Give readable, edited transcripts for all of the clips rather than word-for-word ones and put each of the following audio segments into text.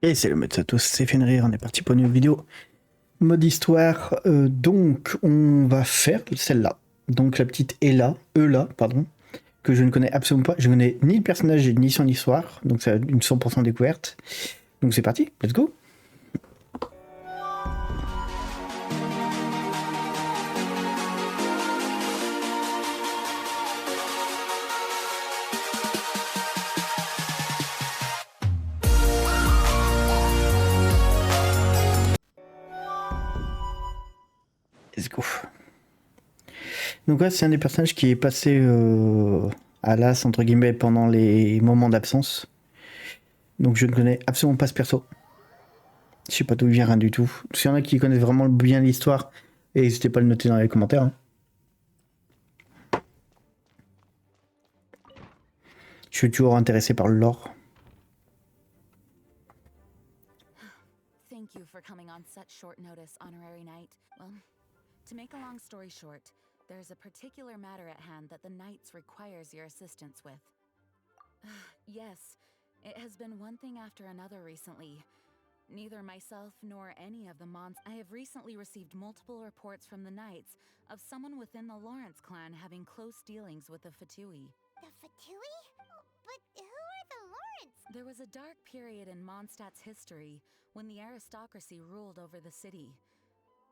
Et c'est le mode Satos, c'est fait rire, on est parti pour une nouvelle vidéo. Mode histoire, donc on va faire celle-là. Donc la petite EULA, pardon, que je ne connais absolument pas. Je ne connais ni le personnage ni son histoire, donc c'est une 100% découverte. Donc c'est parti, let's go. Let's go. Donc là, c'est un des personnages qui est passé à l'as, entre guillemets, pendant les moments d'absence. Donc je ne connais absolument pas ce perso. Je sais pas d'où il vient, rien du tout. S'il y en a qui connaissent vraiment bien l'histoire, n'hésitez pas à le noter dans les commentaires. Hein. Je suis toujours intéressé par le lore. Thank you for coming on such short notice, honorary knight. Well, to make a long story short, there's a particular matter at hand that the Knights requires your assistance with. Yes, it has been one thing after another recently. Neither myself nor any of the Mons. I have recently received multiple reports from the Knights of someone within the Lawrence clan having close dealings with the Fatui. The Fatui? But who are the Lawrence? There was a dark period in Mondstadt's history when the aristocracy ruled over the city.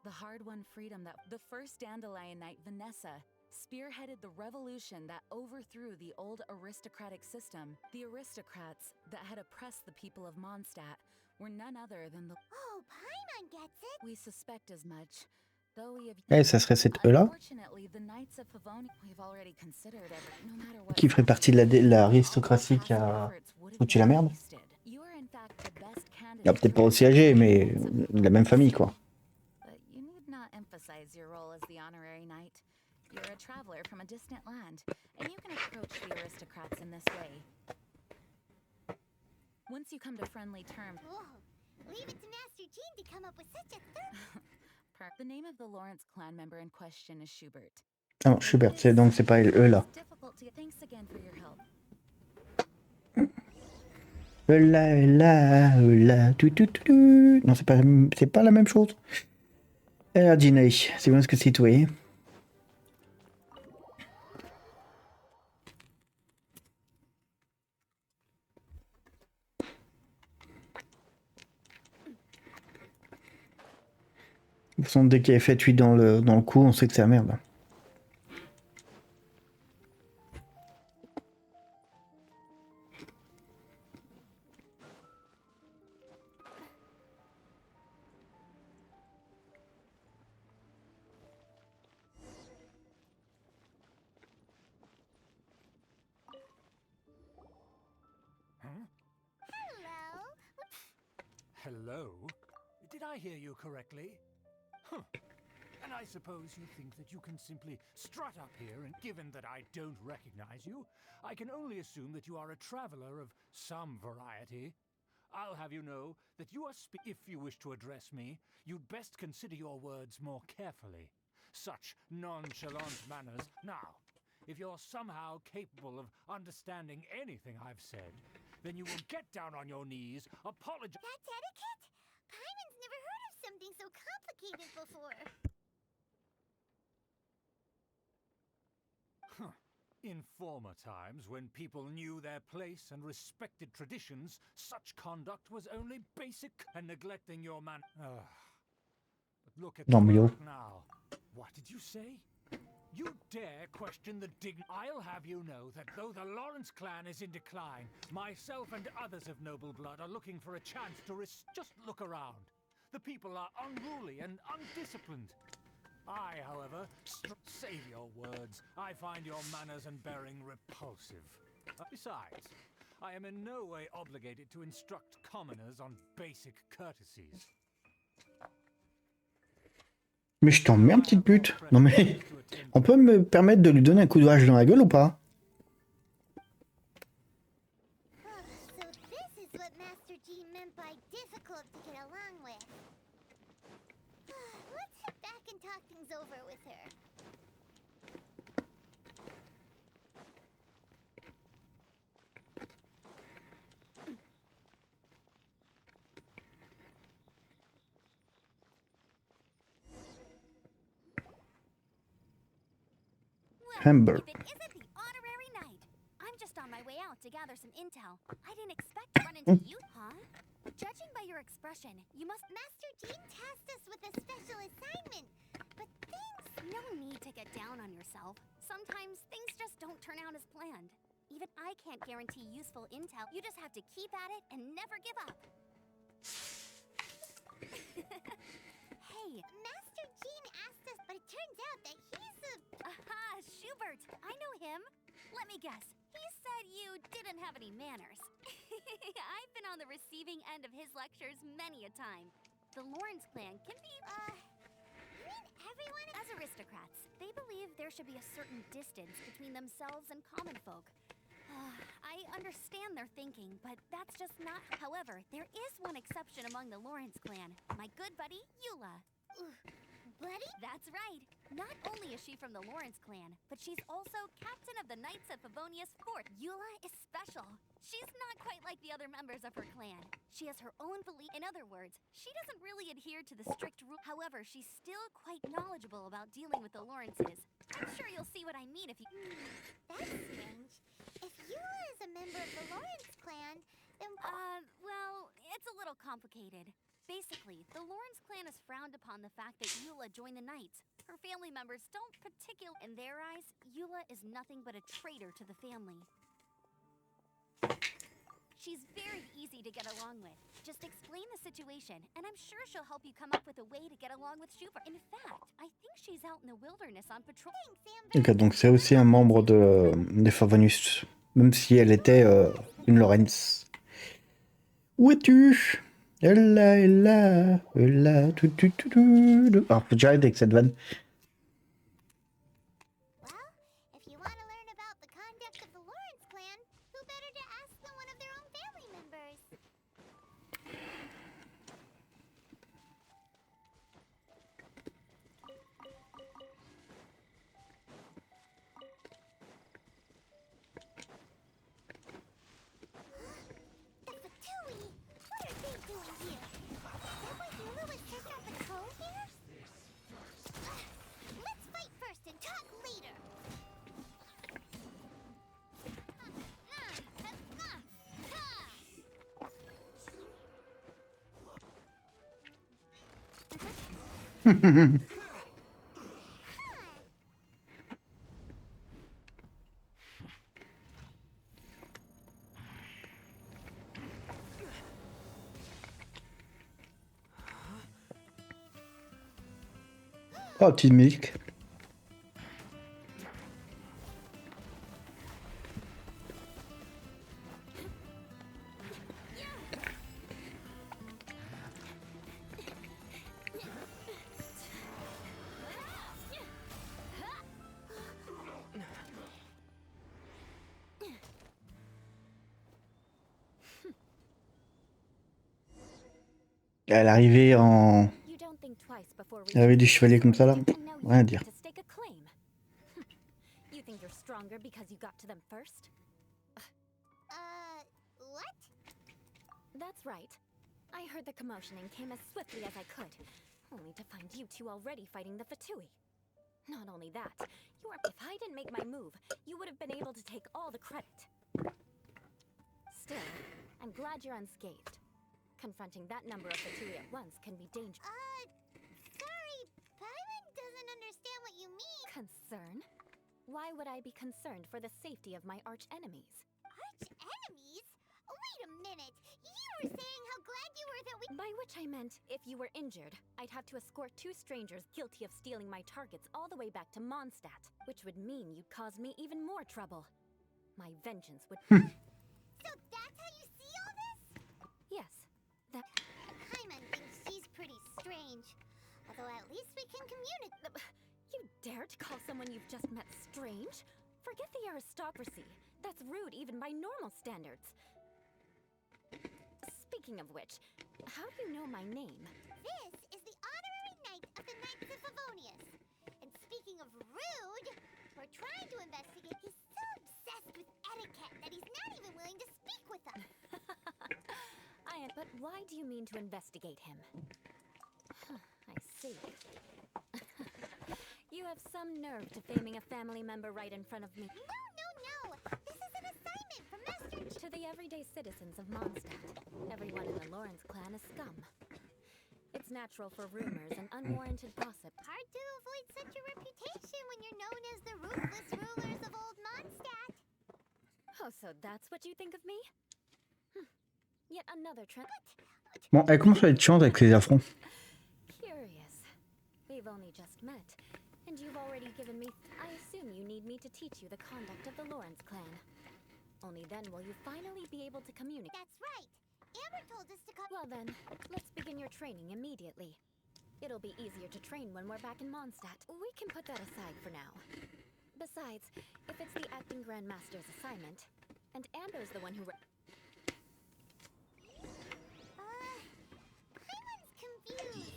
The hard-won freedom that the first Dandelion Knight, Vanessa, spearheaded the revolution that overthrew the old aristocratic system. The aristocrats that had oppressed the people of Mondstadt were none other than the... Oh, Paimon gets it. We suspect as much. Though we have... Eh, ça serait cette E-là Unfortunately, the Knights of Favonius, we've already considered every... No matter what... Qui ferait partie de l'aristocratie qui a foutu la merde. You are in fact the best candidate. Il a peut-être pas aussi âgé, mais de la même famille, quoi. But you need not emphasize your role as the honorary knight. You're a traveler from a distant land, and you can approach the aristocrats in this way. Once you come to friendly terms... Whoa. Leave it to Master Jean to come up with such a The name of the Lawrence clan member in question is Schubert. Ah non, Schubert, donc c'est pas E-là. Thanks again for your help. E-là, tout. Non, c'est pas la même chose. Alors, Gina, c'est bien ce que c'est, toi. De toute façon, dès qu'il y a fait 8 dans le coup, on sait que c'est la merde. Hello. Hello? Did I hear you correctly? Huh. And I suppose you think that you can simply strut up here, and given that I don't recognize you, I can only assume that you are a traveler of some variety. I'll have you know that you are if you wish to address me, you'd best consider your words more carefully. Such nonchalant manners. Now, if you're somehow capable of understanding anything I've said, then you will get down on your knees, apologize. That's etiquette? Paimon's never heard of something so complicated before. In former times, when people knew their place and respected traditions, such conduct was only basic, and neglecting your man. But look at Non, mais yo. now. What did you say? You dare question the I'll have you know that though the Lawrence clan is in decline, myself and others of noble blood are looking for a chance to just look around. The people are unruly and undisciplined. I, however, save your words. I find your manners and bearing repulsive. Besides, I am in no way obligated to instruct commoners on basic courtesies. Mais je t'emmerde, petite pute. Non mais, on peut me permettre de lui donner un coup de hache dans la gueule ou pas? So this is what Master Jean meant by difficult to get along with. Let's head back and talk things over with her. Humble. If it isn't the honorary knight. I'm just on my way out to gather some intel. I didn't expect to run into you, huh? Judging by your expression, you must... Master Jean tasked us with a special assignment. But things... No need to get down on yourself. Sometimes things just don't turn out as planned. Even I can't guarantee useful intel. You just have to keep at it and never give up. Hey, Master Jean asked us, but it turns out that he's a... Aha, Schubert! I know him. Let me guess. He said you didn't have any manners. I've been on the receiving end of his lectures many a time. The Lawrence clan can be... You mean everyone... As aristocrats, they believe there should be a certain distance between themselves and common folk. I understand their thinking, but that's just not... However, there is one exception among the Lawrence clan. My good buddy, EULA. Buddy? That's right. Not only is she from the Lawrence clan, but she's also captain of the Knights of Favonius Fort. EULA is special. She's not quite like the other members of her clan. She has her own belief. In other words, she doesn't really adhere to the strict rule. However, she's still quite knowledgeable about dealing with the Lawrences. I'm sure you'll see what I mean if you... That's strange. If EULA is a member of the Lawrence clan, then... well, it's a little complicated. Basically, the Lawrence clan is frowned upon the fact that EULA joined the Knights. Her family members don't particularly... In their eyes, EULA is nothing but a traitor to the family. She's very easy to get along with. Just explain the situation, and I'm sure she'll help you come up with a way to get along with Schubert. In fact, I think she's out in the wilderness on patrol. Ok, donc c'est aussi un membre des Favonius, même si elle était une Lawrence. Où es-tu? Elle là, tout. Alors, faut que j'arrête avec cette vanne. Well, if you want to learn about the conduct of the Lawrence clan, who better to ask than one of their own family members? The Fatui! What are they doing here? Is that why EULA was sent on patrol here? Let's fight first and talk later! Oh, petite musique. À l'arrivée en... L'arrivée du chevalier comme ça là, rien à dire. You think you're stronger because you got to them first? What? That's right. I heard the commotion and came as swiftly as I could, only to find you two already fighting the Fatui. Not only that, if I didn't make my move, you would have been able to take all the credit. Still, I'm glad you're unscathed. Confronting that number of Fatui at once can be dangerous. Sorry, Paimon doesn't understand what you mean. Concern? Why would I be concerned for the safety of my arch-enemies? Arch-enemies? Wait a minute. You were saying how glad you were that we... By which I meant, if you were injured, I'd have to escort two strangers guilty of stealing my targets all the way back to Mondstadt, which would mean you'd cause me even more trouble. My vengeance would... So that's how you see all this? Yes, that... Paimon thinks she's pretty strange. Although at least we can communicate... You dare to call someone you've just met strange? Forget the aristocracy. That's rude even by normal standards. Speaking of which, how do you know my name? This is the honorary knight of the Knights of Favonius. And speaking of rude, we're trying to investigate. He's so obsessed with etiquette that he's not even willing to speak with us. But why do you mean to investigate him? I see. You have some nerve defaming a family member right in front of me. No! This is an assignment from Master... To the everyday citizens of Mondstadt, everyone in the Lawrence clan is scum. It's natural for rumors and unwarranted gossip. Hard to avoid such a reputation when you're known as the ruthless rulers of old Mondstadt. Oh, so that's what you think of me? Yet another trend. Bon, elle commence à être chiante avec les affronts. Curious. We've only just met, and you've already given me... I assume you need me to teach you the conduct of the Lawrence clan. Only then will you finally be able to communicate. That's right. Amber told us to come... Well then, let's begin your training immediately. It'll be easier to train when we're back in Mondstadt. We can put that aside for now. Besides, if it's the acting Grandmaster's assignment, and Amber's the one who... Paimon's confused.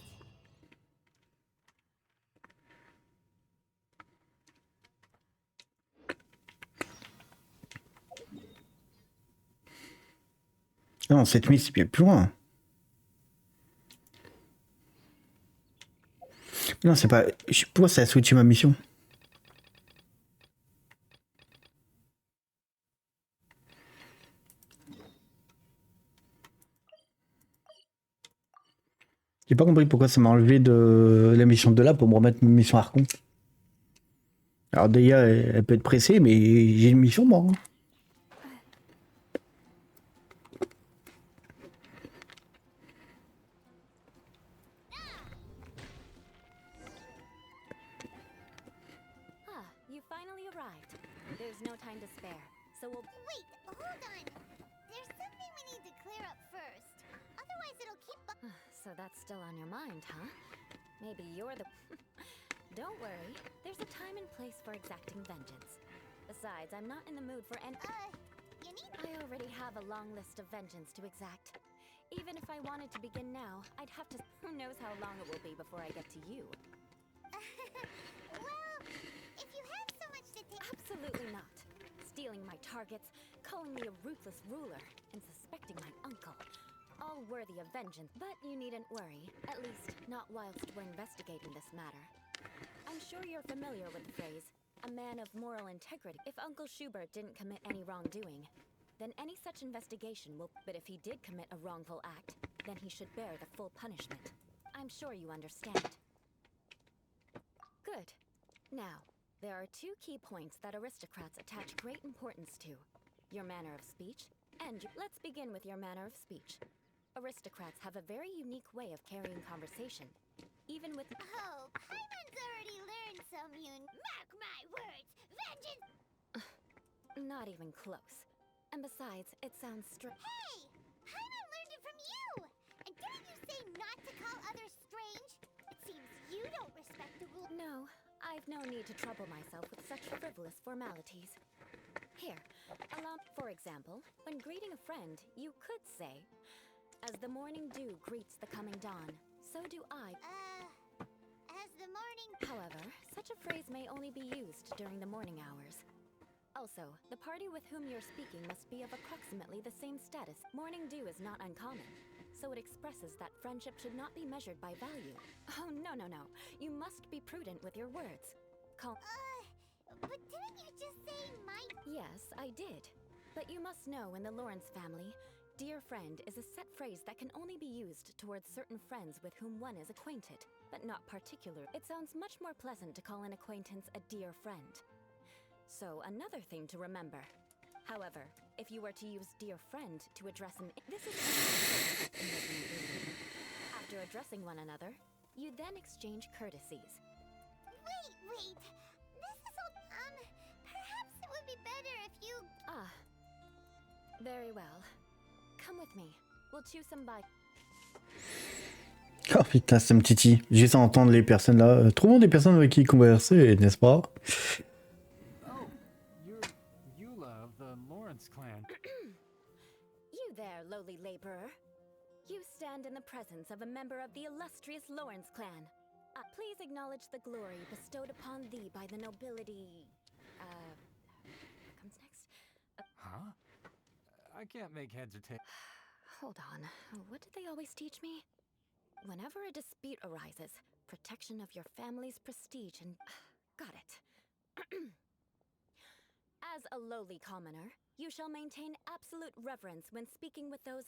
Non, cette mise, c'est bien plus loin. Non, c'est pas... Pourquoi ça a switché ma mission? J'ai pas compris pourquoi ça m'a enlevé de la mission de là pour me remettre une mission Archon. Alors Deia, elle peut être pressée, mais j'ai une mission moi. You finally arrived. There's no time to spare, so we'll... Wait, hold on. There's something we need to clear up first. Otherwise it'll keep... So that's still on your mind, huh? Maybe you're the... Don't worry. There's a time and place for exacting vengeance. Besides, I'm not in the mood for any... you need... I already have a long list of vengeance to exact. Even if I wanted to begin now, I'd have to... Who knows how long it will be before I get to you. Well, if you have so much to take... Absolutely not. Stealing my targets, calling me a ruthless ruler, and suspecting my uncle. All worthy of vengeance, but you needn't worry. At least, not whilst we're investigating this matter. I'm sure you're familiar with the phrase, a man of moral integrity. If Uncle Schubert didn't commit any wrongdoing, then any such investigation will... But if he did commit a wrongful act, then he should bear the full punishment. I'm sure you understand. Good. Now, there are two key points that aristocrats attach great importance to. Your manner of speech, and let's begin with your manner of speech. Aristocrats have a very unique way of carrying conversation, even with... Oh, Paimon's already learned some Mark my words, vengeance! Not even close. And besides, it sounds Hey! Paimon learned it from you! And didn't you say not to call others strange? It seems you don't respect the rule. No, I've no need to trouble myself with such frivolous formalities. Here, allow... For example, when greeting a friend, you could say... As the morning dew greets the coming dawn, so do I. As the morning... However, such a phrase may only be used during the morning hours. Also, the party with whom you're speaking must be of approximately the same status. Morning dew is not uncommon, so it expresses that friendship should not be measured by value. Oh, no. You must be prudent with your words. But didn't you just say my... Yes, I did. But you must know in the Lawrence family... Dear friend is a set phrase that can only be used towards certain friends with whom one is acquainted, but not particular. It sounds much more pleasant to call an acquaintance a dear friend. So, another thing to remember. However, if you were to use dear friend to address an... This is... After addressing one another, you then exchange courtesies. Wait! This is all... perhaps it would be better if you... Very well. Come with me. We'll choose some by... Oh putain, ça me titille. J'essaie d'entendre les personnes là. Trouvons des personnes avec qui converser, n'est-ce pas? Oh, you're EULA of the Lawrence clan. You there, lowly laborer. You stand in the presence of a member of the illustrious Lawrence clan. Please acknowledge the glory bestowed upon thee by the nobility... What comes next? Huh? I can't make heads or tails. Hold on. What did they always teach me? Whenever a dispute arises, protection of your family's prestige and... Got it. As a lowly commoner, you shall maintain absolute reverence when speaking with those...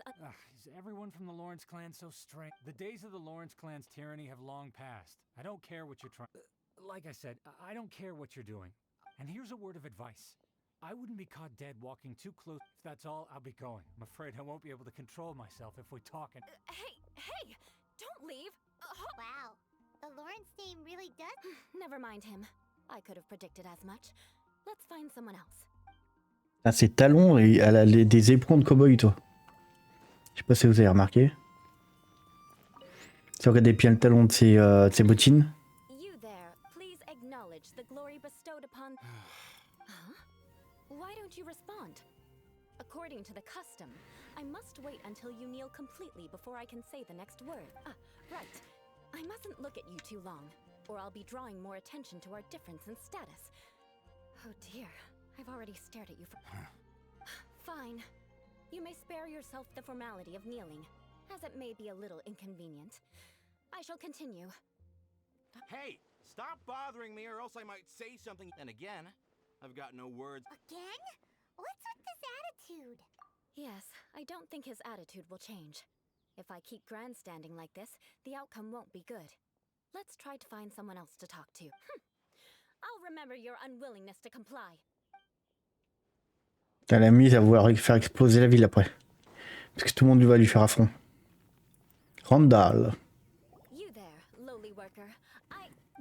Is everyone from the Lawrence clan so strange? The days of the Lawrence clan's tyranny have long passed. I don't care what you're trying... like I said, I don't care what you're doing. And here's a word of advice. I wouldn't be caught dead walking too close. If that's all, I'll be going. I'm afraid I won't be able to control myself if we talk and... Hey! Don't leave! Wow, the Lawrence name really does... Never mind him. I could have predicted as much. Let's find someone else. Ah, ses talons, et elle a des éperons de cow-boy, toi. Je sais pas si vous avez remarqué. Si vous regardez bien le talon de ses bottines. You there, please acknowledge the glory bestowed upon... Huh? Why don't you respond? According to the custom, I must wait until you kneel completely before I can say the next word. Right. I mustn't look at you too long, or I'll be drawing more attention to our difference in status. Oh dear, I've already stared at you for... Fine. You may spare yourself the formality of kneeling, as it may be a little inconvenient. I shall continue. Hey, stop bothering me or else I might say something. And again, I've got no words. Again? What's with this attitude? Yes, I don't think his attitude will change. If I keep grandstanding like this, the outcome won't be good. Let's try to find someone else to talk to. I'll remember your unwillingness to comply. Elle a mise à vouloir faire exploser la ville après. Parce que tout le monde va lui faire affront. Randall. You there, lowly worker.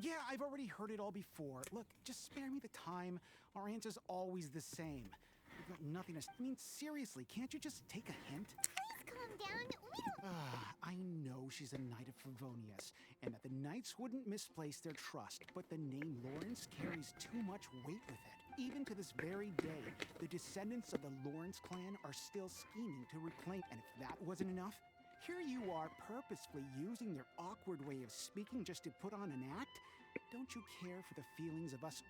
Yeah, I've already heard it all before. Look, just spare me the time. Our answer's always the same. We've got nothing to... I mean, seriously, can't you just take a hint? Please calm down. We don't... I know she's a knight of Favonius, and that the knights wouldn't misplace their trust, but the name Lawrence carries too much weight with it. Even to this very day, the descendants of the Lawrence clan are still scheming to reclaim. And if that wasn't enough, here you are purposefully using their awkward way of speaking just to put on an act? Don't you care for the feelings of us?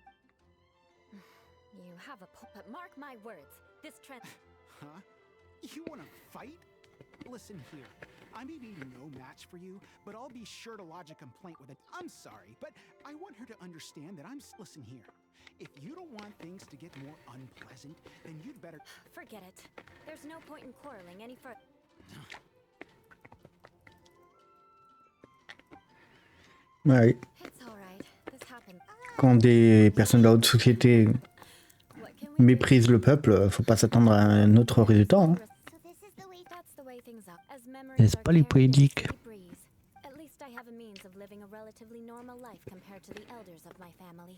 You have a point, but mark my words. This trend... Huh? You want to fight? Listen here. I may be no match for you, but I'll be sure to lodge a complaint with it. I'm sorry, but I want her to understand that Listen here. If you don't want things to get more unpleasant, then you'd better... Forget it. There's no point in quarreling any further. Ouais. It's all right. This happened. Quand des personnes de la haute société méprisent le peuple, faut pas s'attendre à un autre résultat. Hein. N'est-ce pas les poétiques? At least I have a means of living a relatively normal life compared to the elders of my family.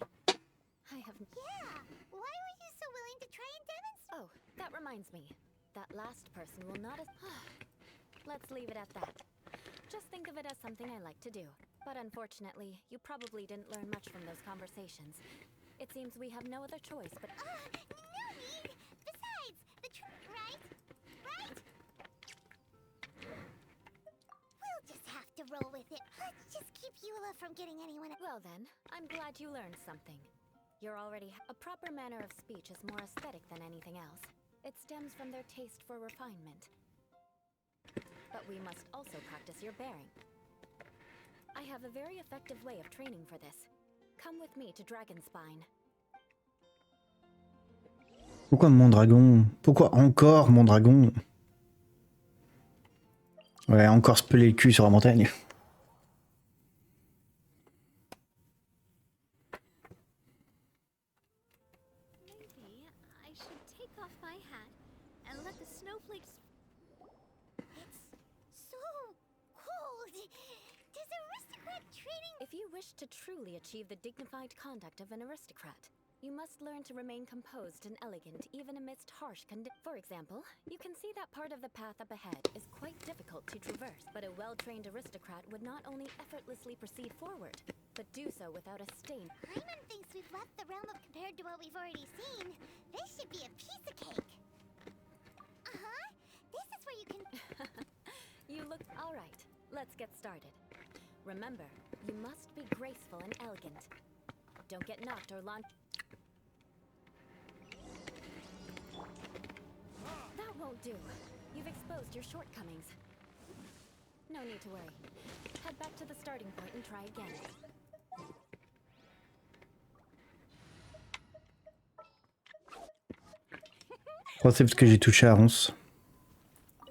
I have... Yeah, why were you so willing to try and demonstrate? Oh, that reminds me. That last person will not... Let's leave it at that. Just think of it as something I like to do. But unfortunately, you probably didn't learn much from those conversations. It seems we have no other choice but... No need! Besides, the right? Right? We'll just have to roll with it. Let's just keep EULA from getting anyone... Well then, I'm glad you learned something. You're already... A proper manner of speech is more aesthetic than anything else. It stems from their taste for refinement. But we must also practice your bearing. I have a very effective way of training for this. Come with me to Dragonspine. Pourquoi mon dragon? Pourquoi encore mon dragon? Ouais, encore se peler le cul sur la montagne. Maybe I should take off my hat and let the snowflakes... It's so cold. Does aristocrat training... If you wish to truly achieve the dignified conduct of an aristocrat, you must learn to remain composed and elegant even amidst harsh conditions. For example, you can see that part of the path up ahead is quite difficult to traverse, but a well-trained aristocrat would not only effortlessly proceed forward, but do so without a stain. Hyman thinks we've left the realm of compared to what we've already seen. This should be a piece of cake. Uh-huh. This is where you can... You look all right. Let's get started. Remember, you must be graceful and elegant. Don't get knocked or launched. That won't do. You've exposed your shortcomings. No. need to worry. Head back to the starting point and try again. Oh, c'est parce que j'ai touché à Ronce.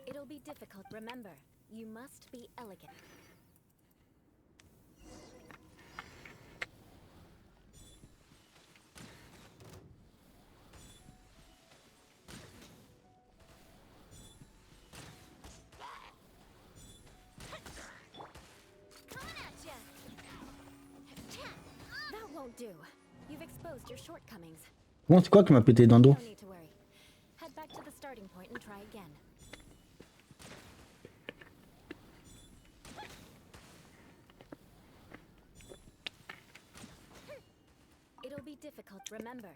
It'll be difficult, remember. You must be elegant. That won't do. You've exposed your shortcomings. Bon, c'est quoi qui m'a pété dans le dos? No need to worry. Head back to the starting point and try again. It'll be difficult, remember.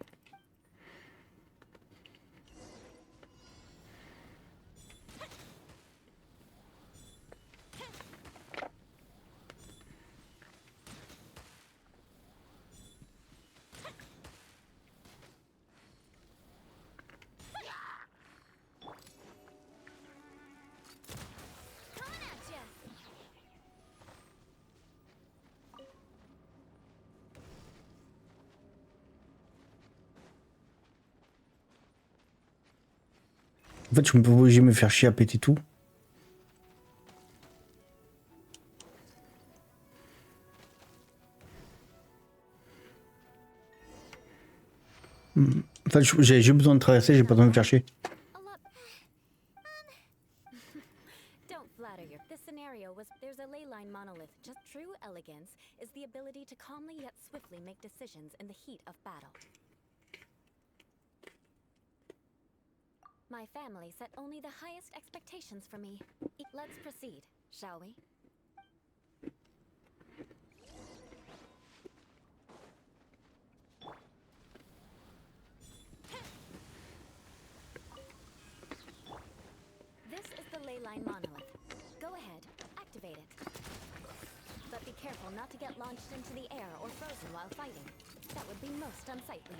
En fait, je suis pas obligé de me faire chier à péter tout. En fait, j'ai besoin de traverser, j'ai pas besoin de me faire chier. Don't flatter your. This scenario was there's a ley line monolith. Just true elegance is the ability to calmly yet swiftly make decisions in the heat of battle. My family set only the highest expectations for me. Let's proceed, shall we? This is the ley line monolith. Go ahead, activate it. But be careful not to get launched into the air or frozen while fighting. That would be most unsightly.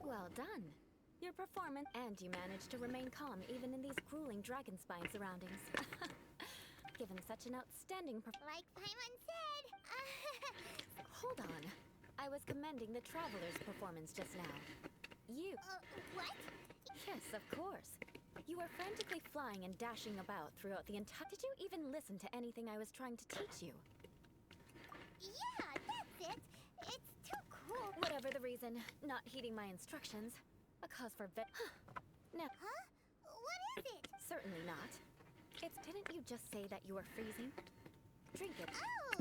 Well done. Your performance, and you managed to remain calm even in these grueling dragon spine surroundings. Given such an outstanding Like Paimon said. Hold on. I was commending the traveler's performance just now. You. What? Yes, of course. You were frantically flying and dashing about throughout the entire. Did you even listen to anything I was trying to teach you? Yeah, that's it. It's too cool. Whatever the reason, not heeding my instructions. A cause for Now, Huh? What is it? certainly not. Didn't you just say that you were freezing? Drink it. Oh,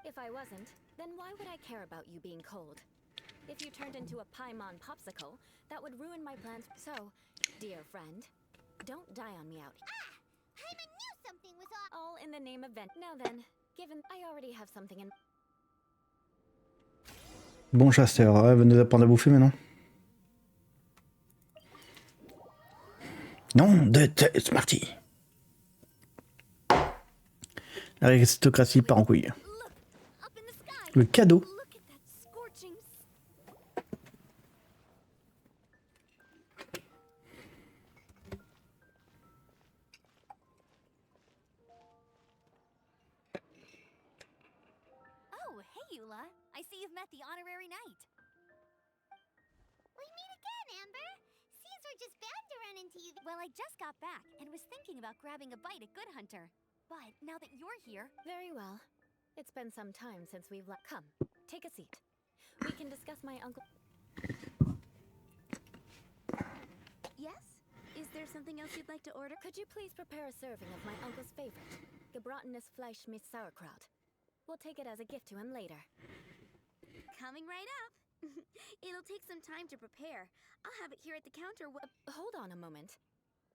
If I wasn't, then why would I care about you being cold? If you turned into a Paimon popsicle, that would ruin my plans. So, dear friend, don't die on me out. Paimon knew something was off. All in the name of Now then, given I already have something in. Bon chasseur, elle va nous apprendre à bouffer maintenant. Non, de tête, c'est parti. L'aristocratie part en couille. Look, up in the sky. Le cadeau. Look at that scorching. Oh, hey, EULA. I see you've met the honorary knight. We meet again, Amber. Seems we're just bound to run into you. Well, I just got back and was thinking about grabbing a bite at Good Hunter. But now that you're here, Very well. It's been some time since we've Come, take a seat. We can discuss my uncle. yes? Is there something else you'd like to order? Could you please prepare a serving of my uncle's favorite, gebratenes Fleisch mit Sauerkraut? We'll take it as a gift to him later. Coming right up. It'll take some time to prepare. I'll have it here at the counter. Hold on a moment.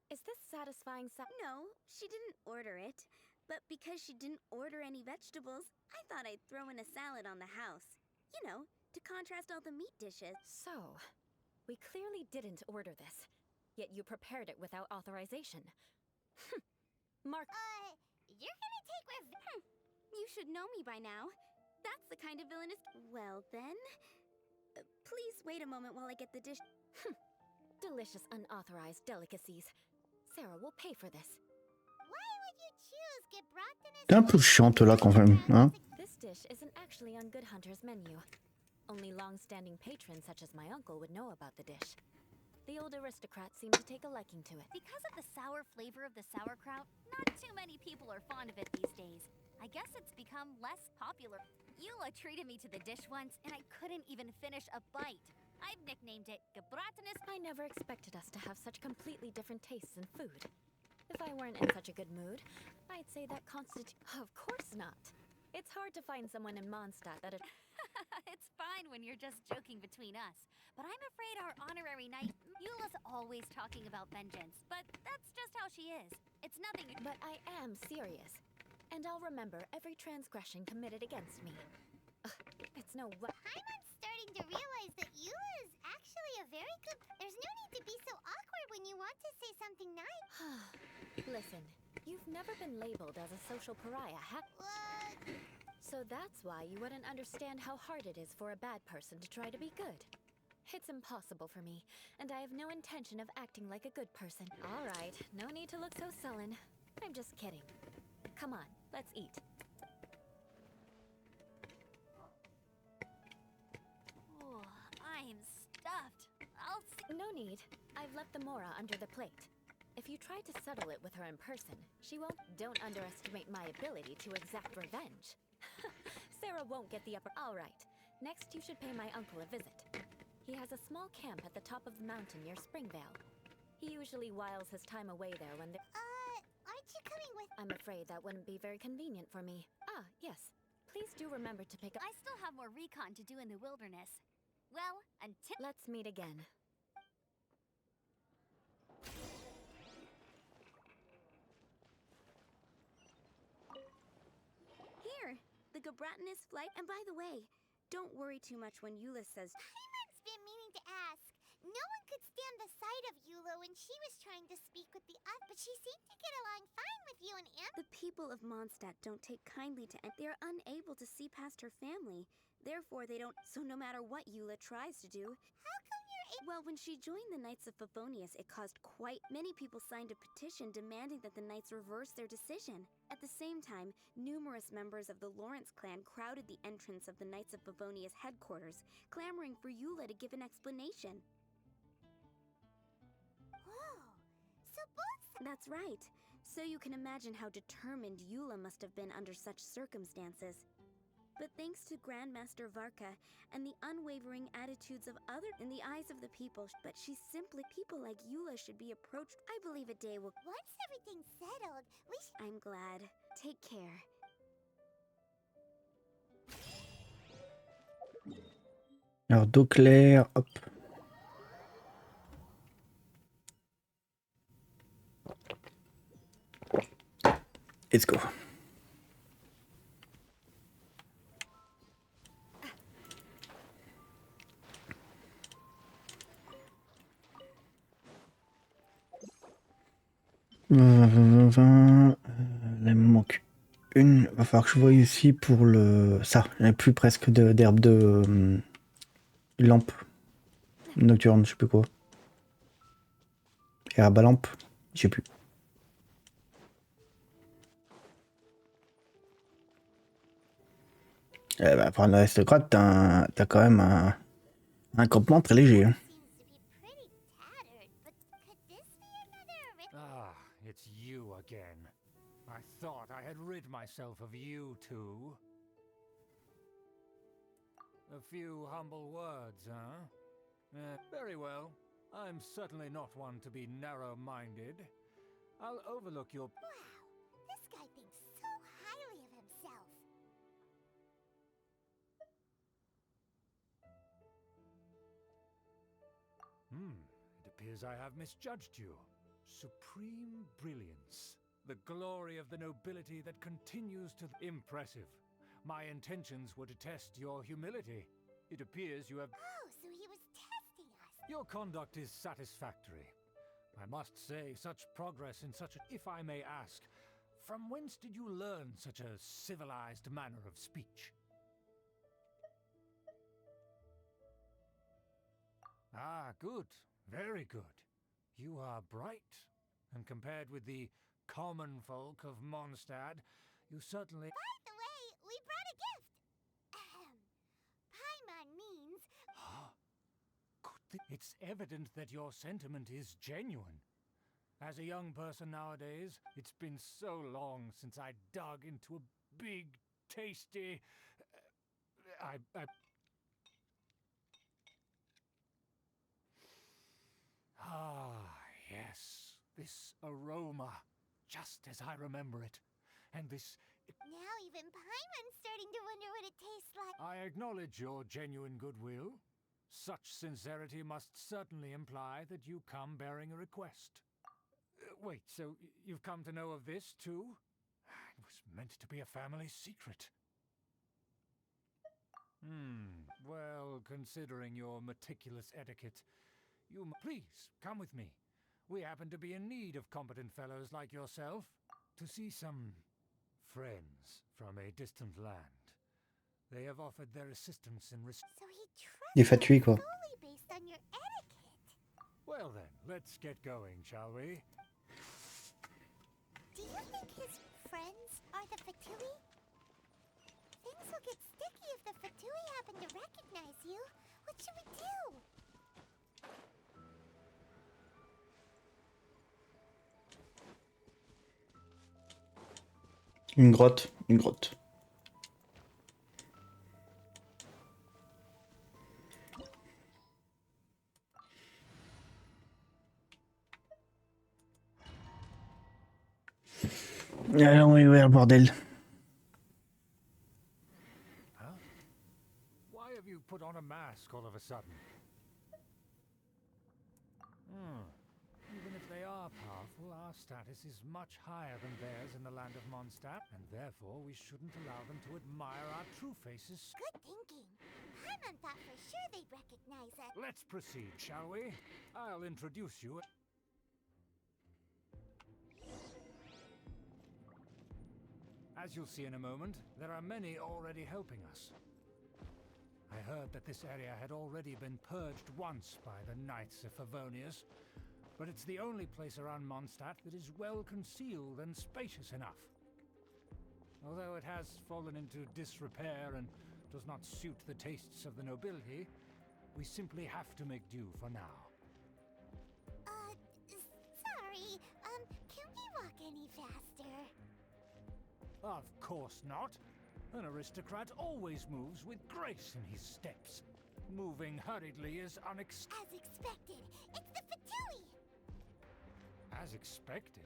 Is this satisfying? No, she didn't order it. But because she didn't order any vegetables, I thought I'd throw in a salad on the house. You know, to contrast all the meat dishes. So, we clearly didn't order this, yet you prepared it without authorization. Mark. You're gonna take You should know me by now. That's the kind of villainous. Well then, please wait a moment while I get the dish. Delicious unauthorized delicacies. Sarah will pay for this. Why would you choose Gebratenes? T'es un peu chiante là quand même, hein? This dish isn't actually on Good Hunter's menu. Only long-standing patrons such as my uncle would know about the dish. The old aristocrats seem to take a liking to it. Because of the sour flavor of the sauerkraut, not too many people are fond of it these days. I guess it's become less popular. EULA treated me to the dish once, and I couldn't even finish a bite. I've nicknamed it Gebratenes. I never expected us to have such completely different tastes in food. If I weren't in such a good mood, I'd say that Of course not. It's hard to find someone in Mondstadt that It's fine when you're just joking between us. But I'm afraid our honorary knight, EULA's always talking about vengeance. But that's just how she is. It's nothing. But I am serious. And I'll remember every transgression committed against me. It's no what. I'm starting to realize that EULA is actually a very good. There's no need to be so awkward when you want to say something nice. Listen, you've never been labeled as a social pariah, What? So that's why you wouldn't understand how hard it is for a bad person to try to be good. It's impossible for me, and I have no intention of acting like a good person. All right, no need to look so sullen. I'm just kidding. Come on, let's eat. Oh, I'm stuffed. No need. I've left the Mora under the plate. If you try to settle it with her in person, she won't. Don't underestimate my ability to exact revenge. Sarah won't get the upper. All right. Next, you should pay my uncle a visit. He has a small camp at the top of the mountain near Springvale. He usually whiles his time away there when the. Aren't you coming with? I'm afraid that wouldn't be very convenient for me. Ah, yes. Please do remember to pick up. I still have more recon to do in the wilderness. Well, until. Let's meet again. Here, the Gebratenes flight. And by the way, don't worry too much when EULA says. I've been meaning to ask. No one could stand the sight of EULA when she was trying to speak with the us, but she seemed to get along fine with you and Am. The people of Mondstadt don't take kindly to. They are unable to see past her family. Therefore, they don't. So no matter what EULA tries to do. How come you're? Well, when she joined the Knights of Favonius, it caused quite many people signed a petition demanding that the Knights reverse their decision. At the same time, numerous members of the Lawrence clan crowded the entrance of the Knights of Favonius headquarters, clamoring for EULA to give an explanation. That's right. So you can imagine how determined EULA must have been under such circumstances. But thanks to Grandmaster Varka and the unwavering attitudes of other in the eyes of the people, but she simply people like EULA should be approached. I believe a day will. Once everything's settled, we should. I'm glad. Take care. Alors, d'eau claire, hop. Let's go. Là, il me manque une. Va falloir que je voie ici pour le. Ça, j'en ai plus presque d'herbe de lampe nocturne, je sais plus quoi. Herbe à lampe, je sais plus. Pour un aristocrate, t'as quand même un campement très léger. Hein. Ah, it's you again. I thought I had rid myself of you two. A few humble words, huh? Very well. I'm certainly not one to be narrow-minded. I'll overlook your... Wow, this guy thinks so highly of himself. It appears I have misjudged you. Supreme brilliance. The glory of the nobility that continues to... Impressive. My intentions were to test your humility. It appears you have... Oh, so he was testing us. Your conduct is satisfactory. I must say, such progress in such a... If I may ask, from whence did you learn such a civilized manner of speech? Ah, good. Very good. You are bright, and compared with the common folk of Mondstadt, you certainly... By the way, we brought a gift. Paimon means... It's evident that your sentiment is genuine. As a young person nowadays, it's been so long since I dug into a big, tasty... Ah, yes. This aroma. Just as I remember it. And this... Now even Paimon's starting to wonder what it tastes like. I acknowledge your genuine goodwill. Such sincerity must certainly imply that you come bearing a request. Wait, so you've come to know of this, too? It was meant to be a family secret. Well, considering your meticulous etiquette, please, come with me. We happen to be in need of competent fellows like yourself to see some friends from a distant land. They have offered their assistance in So he trusts Des fatui, quoi. solely based on your etiquette. Well then, let's get going, shall we? Do you think his friends are the Fatui? Things will get sticky if the Fatui happen to recognize you. What should we do? Une grotte, une grotte. Allons, oui, le bordel. Huh? Why have you put on a mask all of a sudden? Even if they are powerful, our status is much higher than theirs in the land of Mondstadt, and therefore we shouldn't allow them to admire our true faces. Good thinking. Paimon thought for sure they'd recognize us. Let's proceed, shall we? I'll introduce you. As you'll see in a moment, there are many already helping us. I heard that this area had already been purged once by the Knights of Favonius, but it's the only place around Mondstadt that is well concealed and spacious enough. Although it has fallen into disrepair and does not suit the tastes of the nobility, we simply have to make do for now. Sorry, can we walk any faster? Of course not. An aristocrat always moves with grace in his steps. Moving hurriedly is As expected, it's the Fatui! As expected?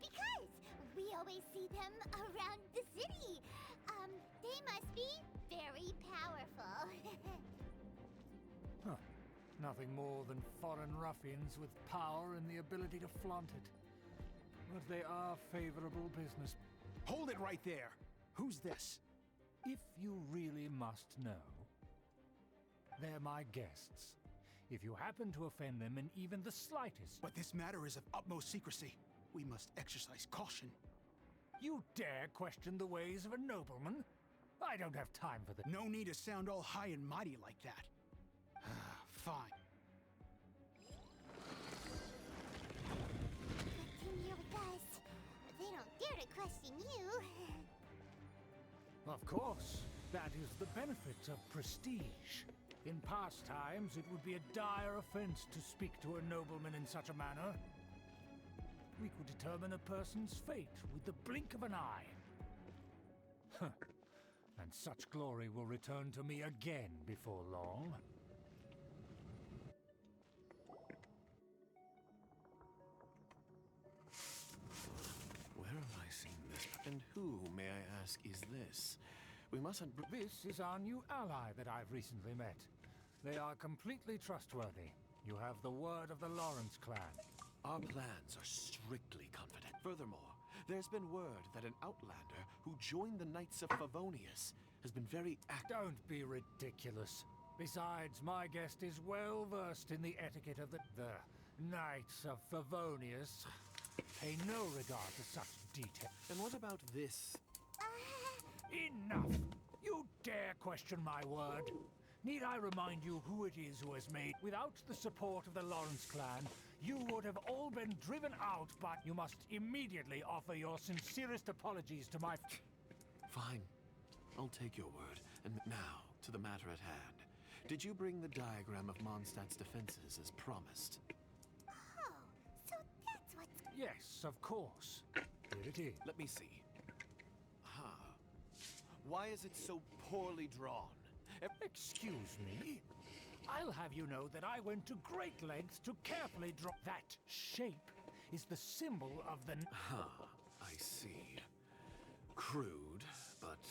Because we always see them around the city. They must be very powerful. Nothing more than foreign ruffians with power and the ability to flaunt it. But they are favorable business. Hold it right there. Who's this? If you really must know, they're my guests. If you happen to offend them in even the slightest... But this matter is of utmost secrecy. We must exercise caution. You dare question the ways of a nobleman? I don't have time for that. No need to sound all high and mighty like that. Fine. Continue with us. They don't dare to question you. Of course. That is the benefit of prestige. In past times, it would be a dire offense to speak to a nobleman in such a manner. We could determine a person's fate with the blink of an eye. And such glory will return to me again before long. Where have I seen this? And who, may I ask, is this? We mustn't... This is our new ally that I've recently met. They are completely trustworthy. You have the word of the Lawrence clan. Our plans are strictly confident. Furthermore, there's been word that an outlander who joined the Knights of Favonius has been very active. Don't be ridiculous. Besides, my guest is well versed in the etiquette of the Knights of Favonius. Pay no regard to such detail. And what about this? Enough! You dare question my word? Need I remind you who it is who has made? Without the support of the Lawrence clan, you would have all been driven out, but you must immediately offer your sincerest apologies to my... Fine. I'll take your word. And now, to the matter at hand. Did you bring the diagram of Mondstadt's defenses as promised? Oh, so that's what's... Yes, of course. Here it is. Let me see. Ah. Why is it so poorly drawn? Excuse me? I'll have you know that I went to great lengths to carefully draw... That shape is the symbol of the... I see. Crude, but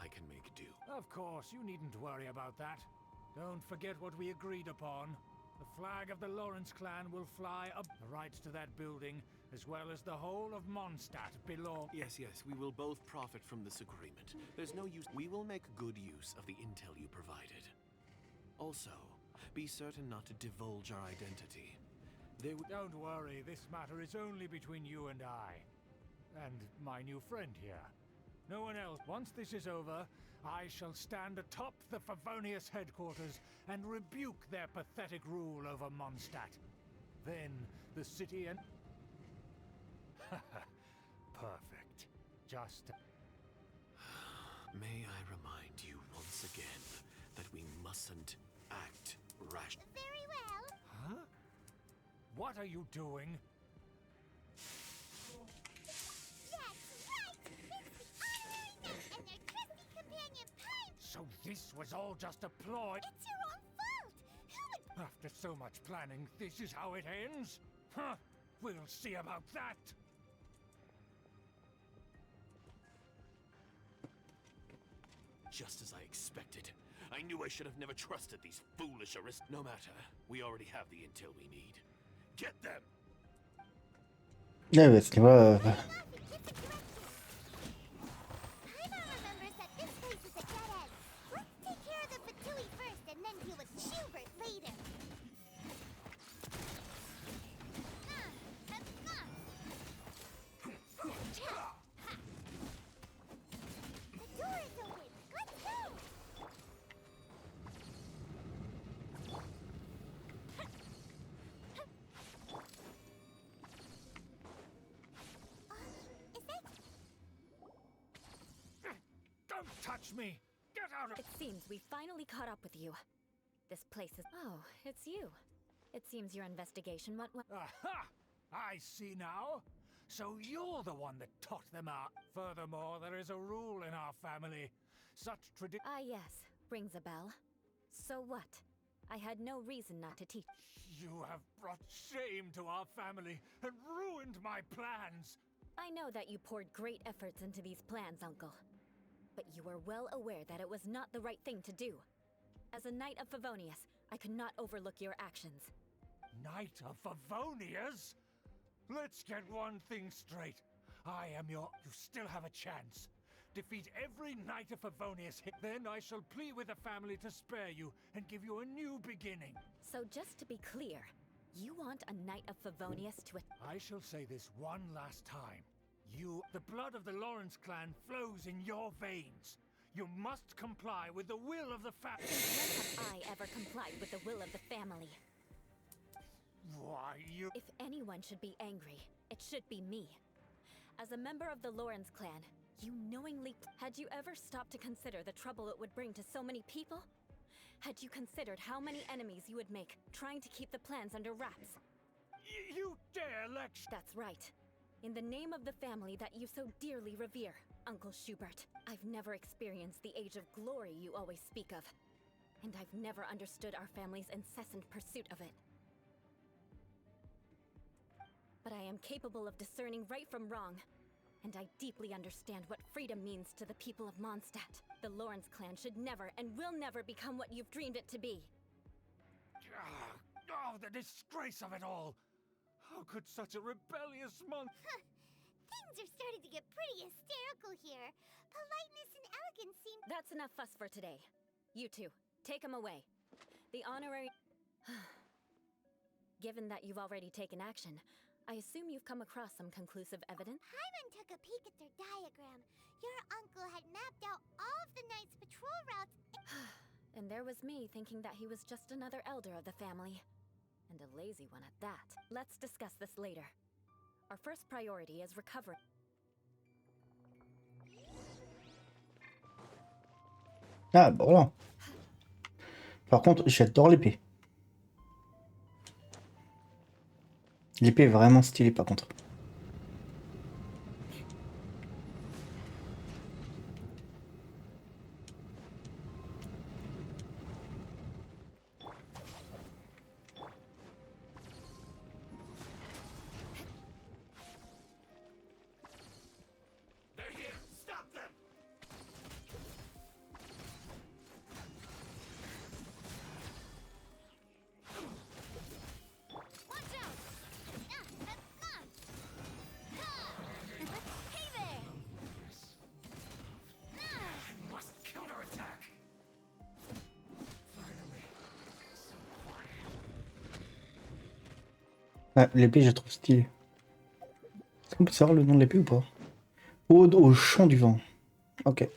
I can make do. Of course, you needn't worry about that. Don't forget what we agreed upon. The flag of the Lawrence clan will fly up. The rights to that building, as well as the whole of Mondstadt, belong... Yes, we will both profit from this agreement. There's no use. We will make good use of the intel you provided. Also, be certain not to divulge our identity. Don't worry, this matter is only between you and I. And my new friend here. No one else. Once this is over, I shall stand atop the Favonius headquarters and rebuke their pathetic rule over Mondstadt. Then the city and... Perfect. Just... May I remind you once again that we mustn't act rash. Very well. Huh? What are you doing? That's right! It's the honorary knight and their trusty companion, Pine! So this was all just a ploy? It's your own fault! Who would... After so much planning, this is how it ends? Huh? We'll see about that! Just as I expected. I knew I should have never trusted these foolish No matter. We already have the intel we need. Get them! Evet, det var... Paimon remembers that this place is a dead end. Let's take care of the Fatui first and then deal with Schubert later. The door is open. Let's go! Is that... Don't touch me! Get out of... It seems we finally caught up with you. This place is... Oh, it's you. It seems your investigation went well. Aha! I see now. So you're the one that taught them out. Furthermore, there is a rule in our family. Such tradition... Ah, yes. Rings a bell. So what? I had no reason not to teach. You have brought shame to our family and ruined my plans. I know that you poured great efforts into these plans, Uncle. But you were well aware that it was not the right thing to do. As a Knight of Favonius, I could not overlook your actions. Knight of Favonius? Let's get one thing straight. I am your... You still have a chance. Defeat every Knight of Favonius hit. Then I shall plead with the family to spare you and give you a new beginning. So just to be clear, you want a Knight of Favonius to... I shall say this one last time. The blood of the Lawrence clan flows in your veins. You must comply with the will of the family. When have I ever complied with the will of the family? Why, you... If anyone should be angry, it should be me. As a member of the Lawrence clan, you knowingly... Had you ever stopped to consider the trouble it would bring to so many people? Had you considered how many enemies you would make, trying to keep the plans under wraps? You dare lecture... That's right. In the name of the family that you so dearly revere, Uncle Schubert, I've never experienced the age of glory you always speak of. And I've never understood our family's incessant pursuit of it. But I am capable of discerning right from wrong. And I deeply understand what freedom means to the people of Mondstadt. The Lawrence clan should never and will never become what you've dreamed it to be. Oh, the disgrace of it all! How could such a rebellious Things are starting to get pretty hysterical here. Politeness and elegance seem... That's enough fuss for today. You two, take him away. The honorary... Given that you've already taken action, I assume you've come across some conclusive evidence? Paimon took a peek at their diagram. Your uncle had mapped out all of the Knight's patrol routes. And there was me thinking that he was just another elder of the family. And a lazy one at that. Let's discuss this later. Our first priority is recovering. Ah, bah voilà. Par contre, j'adore l'épée. L'épée est vraiment stylée par contre. They're here! Stop them! Watch out! Hey there! Must counterattack! Finally, Ah, l'épée, je la trouve stylée. Est-ce qu'on peut savoir le nom de l'épée ou pas? Ode au chant du vent. Ok.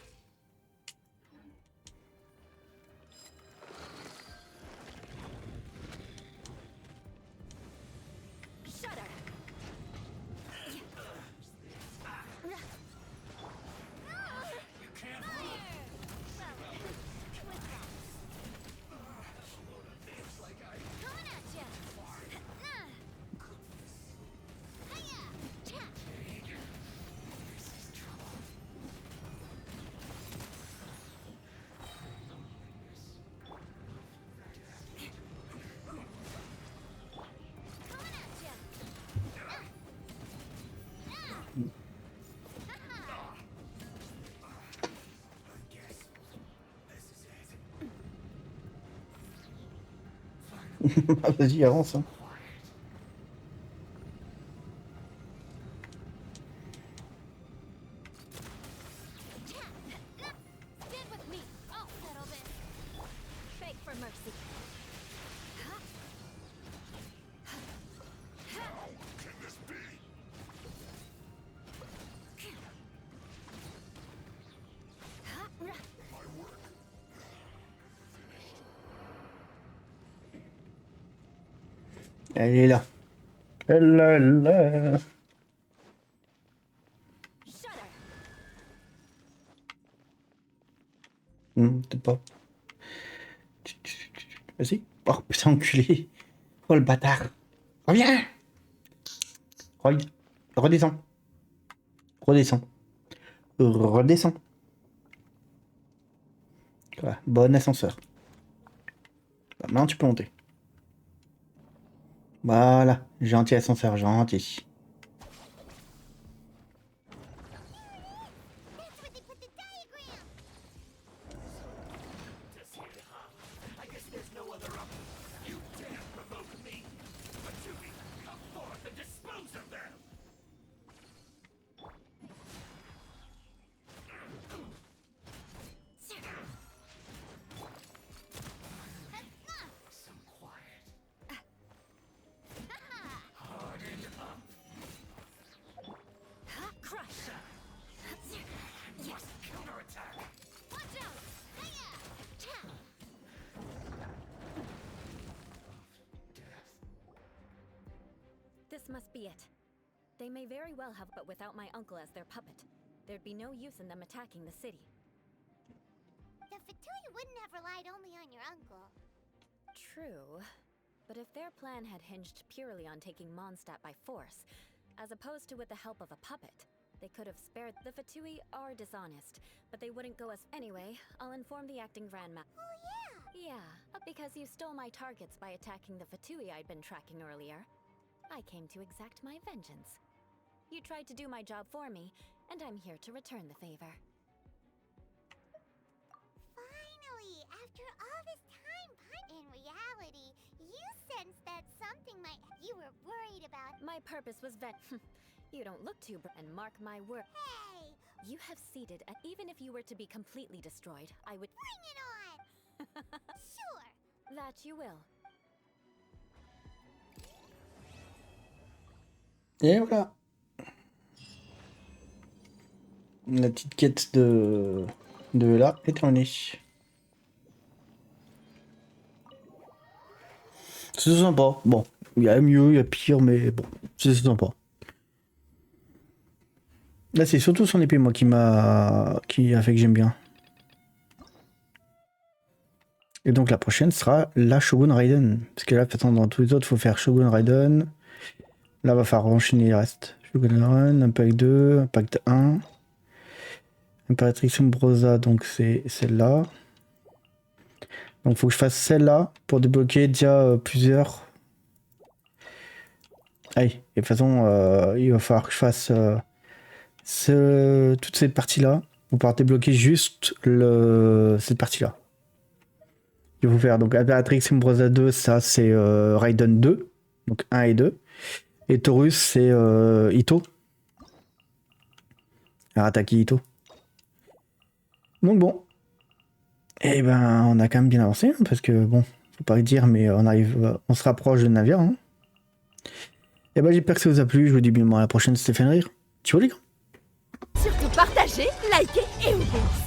Shudder! You can't run! Coming at ya! Hiya! Cha! Coming at ya! Ah, vas-y, avance. Hein. Stand with me. I'll settle this. Beg for mercy. Can this be? My work. Elle est là. Elle est là. Shudder! Peut-être pas. Vas-y. Oh putain, enculé. Oh le bâtard. Reviens. Redescends. Redescends. Redescends. Voilà. Bon ascenseur. Maintenant tu peux monter. Voilà. Gentil ascenseur, gentil. That's where they put the diagram! Just here, huh? I guess there's no other option. You dare provoke me! But you come forth and dispose of them! Some quiet. Harden up. Crush! Must counterattack. Watch out! Hiya! Cha! This must be it. They may very well have, but without my uncle as their puppet, there'd be no use in them attacking the city. The Fatui wouldn't have relied only on your uncle. True. But if their plan had hinged purely on taking Mondstadt by force, as opposed to with the help of a puppet, they could have spared. The Fatui are dishonest, but they wouldn't go as... Anyway, I'll inform the acting grandma. Oh yeah! Yeah, because you stole my targets by attacking the Fatui I'd been tracking earlier. I came to exact my vengeance. You tried to do my job for me, and I'm here to return the favor. Finally, after all this time, in reality, you sensed that something might... You were worried about... My purpose was You don't look too and mark my word. Hey, You have seeded, and even if you were to be completely destroyed, I would. bring it on! Sure. That you will. Et voilà. La petite quête de EULA est terminée. C'est sympa. Bon, il y a mieux, il y a pire, mais bon, c'est sympa. Là, c'est surtout son épée, moi, qui a fait que j'aime bien. Et donc, la prochaine sera la Shogun Raiden. Parce que là, de toute façon, dans tous les autres, il faut faire Shogun Raiden. Là, va falloir enchaîner les restes. Shogun Raiden, Impact 2, Impact 1. Imperatrix Umbrosa, donc c'est celle-là. Donc, il faut que je fasse celle-là pour débloquer déjà plusieurs. Allez, et de toute façon, il va falloir que je fasse toute cette partie-là pour pouvoir débloquer juste cette partie-là. Il faut faire donc Imperatrix Umbrosa 2, ça c'est Raiden 2, donc 1 et 2. Et Taurus, c'est Ito. Arataki Ito. Donc bon. Et ben, on a quand même bien avancé, hein, parce que bon, faut pas le dire, mais on se rapproche de navire. Hein. Et ben, j'espère que ça vous a plu. Je vous dis bien à la prochaine, Stéphane Rire. Ciao les gars. Surtout partagez, likez et oubliez.